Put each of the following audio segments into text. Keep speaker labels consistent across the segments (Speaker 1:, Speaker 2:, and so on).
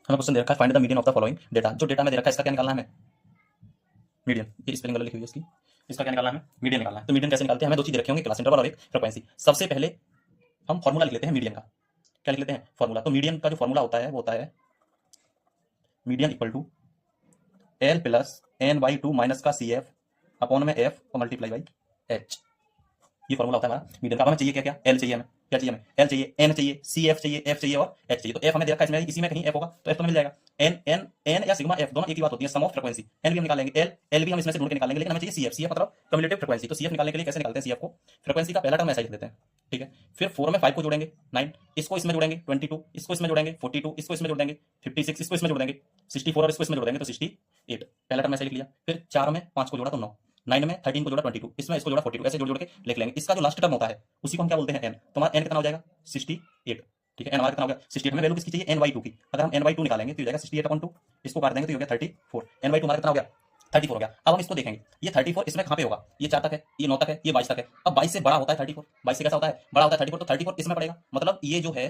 Speaker 1: हमें क्वेश्चन दे रखा है find the median of the following data. जो डेटा में दे रखा है इसका क्या निकालना है हमें? मीडियन। ये स्पेलिंग गलत लिखी हुई है इसकी। इसका क्या निकालना है हमें? मीडियन निकालना है। तो मीडियन कैसे निकालते हैं? हमें दो चीज रखी होंगी, क्लास इंटरवल और एक फ्रीक्वेंसी। सबसे पहले हम फॉर्मूला लिख लेते हैं मीडियन का। क्या लिख लेते हैं? फॉर्मूला। तो मीडियन का जो फॉर्मूला होता है वो होता है median equal to L plus N by two minus का सी एफ अपॉन में एफ और मल्टीप्लाई बाई एच। ये फॉर्मूला होता है हमारा मीडियन का। अब हमें चाहिए क्या क्या? एल चाहिए हमें। क्या चाहिए हमें? एल चाहिए, एन चाहिए, सी एफ चाहिए, एफ चाहिए और एच चाहिए। तो एफ हमें दे रखा है इसमें, इसी में कहीं एफ होगा तो एफ तो हमें मिल जाएगा। एन एन एन या सिग्मा एफ दोनों एक ही बात होती है, सम ऑफ फ्रीक्वेंसी। एन भी हम निकालेंगे, एल एल भी हम इसमें से ढूंढ के निकालेंगे, लेकिन हमें चाहिए सी एफ। सी एफ मतलब कम्युलेटिव फ्रीक्वेंसी। तो सी एफ निकालने के लिए कैसे निकालते हैं सी एफ को? फ्रीक्वेंसी का पहला टर्म ऐसा लिख देते हैं, ठीक है। फिर 4 में 5 को जोड़ेंगे 9, इसको इसमें जोड़ेंगे 22, इसको इसमें जोड़ेंगे 42, इसको इसमें जोड़ देंगे 56, इसको इसमें जोड़ देंगे 64 और इसको इसमें जोड़ देंगे तो 68। पहला टर्म ऐसे लिख लिया। फिर 4 में 5 को जोड़ा तो 9, 9 में 13 को जोड़ा 22, इसमें इसको जोड़ा 42, ऐसे जोड़ जोड़ के लिख लेंगे। इसका जो लास्ट टर्म होता है उसी को हम क्या बोलते हैं? एन। तो हमारा एन कितना हो जाएगा? 68, ठीक है। एन हमारा कितना हो गया? 68 में वैल्यू किसकी चाहिए? एन बाई टू की। अगर हम एन बाई टू निकालेंगे तो हो जाएगा 68/2, इसको काट देंगे तो हो गया 34। एन बाई टू हमारा कितना हो गया? 34 हो गया। अब हम इसको देखेंगे, ये 34 इसमें कहाँ पे होगा? ये 4 तक है, ये 9 तक है, ये 22 तक है। अब 22 से बड़ा होता है 34, 22 से कैसा होता है? बड़ा होता है 34, तो 34 इसमें पड़ेगा। मतलब ये जो है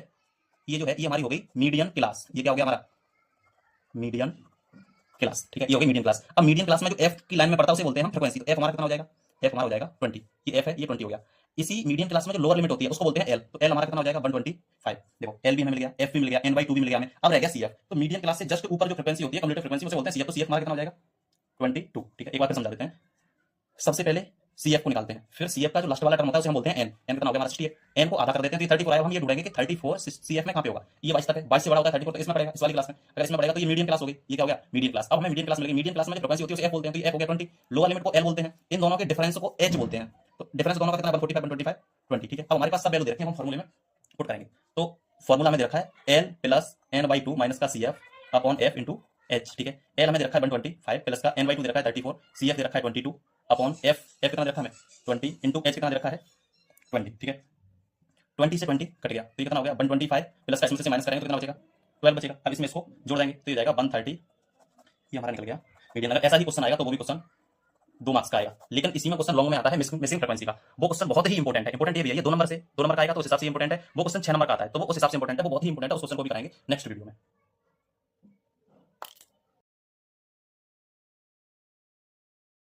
Speaker 1: ये हमारी हो गई मीडियन क्लास। ये क्या हो गया हमारा? मीडियन क्लास, ठीक है। ये हो गई मीडियम क्लास। अब मीडियम क्लास में जो एफ की लाइन में पड़ता है उसे बोलते हैं हम फ्रीक्वेंसी। तो एफ हमारा कितना हो जाएगा? एफ हमारा हो जाएगा 20। ये एफ है, ये 20 हो गया। इसी मीडियम क्लास में जो लोअर लिमिट होती है उसको बोलते हैं एल। तो एल हमारा कितना हो जाएगा? 125। देखो एल भी हमें मिल गया, एफ भी मिल गया, एन बाई टू भी मिल गया हमें। अब रह गया सी एफ। तो मीडियम क्लास से जस्ट ऊपर जो फ्रीक्वेंसी होती है कम्युलेटिव फ्रीक्वेंसी उसे बोलते हैं सी एफ। तो सी एफ हमारा कितना हो जाएगा? 22, ठीक है। एक बार फिर समझा देते हैं। सबसे पहले सी एफ को निकालते हैं, फिर सी एफ का जो लास्ट वाला टर्म होता है उसे हम बोलते हैं एन। एन कितना हो गया हमारा? 68। एन को आधा कर देते हैं तो 34 आएगा। हम ये ढूंढेंगे कि 34 सी एफ में कहाँ पे होगा? ये 22 तक है, 22 से बड़ा होता है 34, तो इसमें पड़ेगा, इस वाली क्लास में। अगर इसमें पड़ेगा तो ये मीडियम क्लास हो गई। ये क्या हो गया? Medium class. अब हमें मीडियम क्लास मिल गई। मीडियम क्लास में जो फ्रीक्वेंसी होती है उसे एफ बोलते हैं, तो ये एफ हो गया 20। लोअर लिमिट को एल बोलते हैं, इन दोनों के डिफरेंस को एच बोलते हैं। तो डिफरेंस दोनों का कितना? 145, 125, 20, ठीक है। अब हमारे पास सब वैल्यू दे रखे हैं, हम फॉर्मूले में पुट करेंगे। तो फॉर्मूला में दे रखा है L plus N by two minus का C F upon F into H, ठीक है। एल हमें दे रखा है 125 प्लस का एन बाई टू दे रखा है 34, सी एफ दे रखा है 22 अपॉन एफ कितना दे रखा है हमें? 20 इंटू एच कितना दे रखा है? 20, ठीक है। 20 से 20 कट गया तो ये कितना हो गया? 125 प्लस का इसमें से माइनस करेंगे तो कितना बचेगा? 12 बचेगा। अब इसमें इसको जोड़ देंगे तो ये जाएगा 130। ये हमारा निकल गया मीडियन। अगर ऐसा ही क्वेश्चन आएगा तो वो भी क्वेश्चन 2 मार्क्स का आएगा, लेकिन इसी में क्वेश्चन लॉन्ग में आता है मिसिंग फ्रीक्वेंसी का। वो क्वेश्चन बहुत ही इंपॉर्टेंट है। इंपॉर्टेंट ये भी है, ये 2 नंबर का आएगा तो उस हिसाब से इंपॉर्टेंट है। वो क्वेश्चन 6 नंबर का आता है तो वो उस हिसाब से इंपॉर्टेंट है, वो बहुत ही इंपॉर्टेंट है। उस क्वेश्चन को भी कराएंगे नेक्स्ट वीडियो में।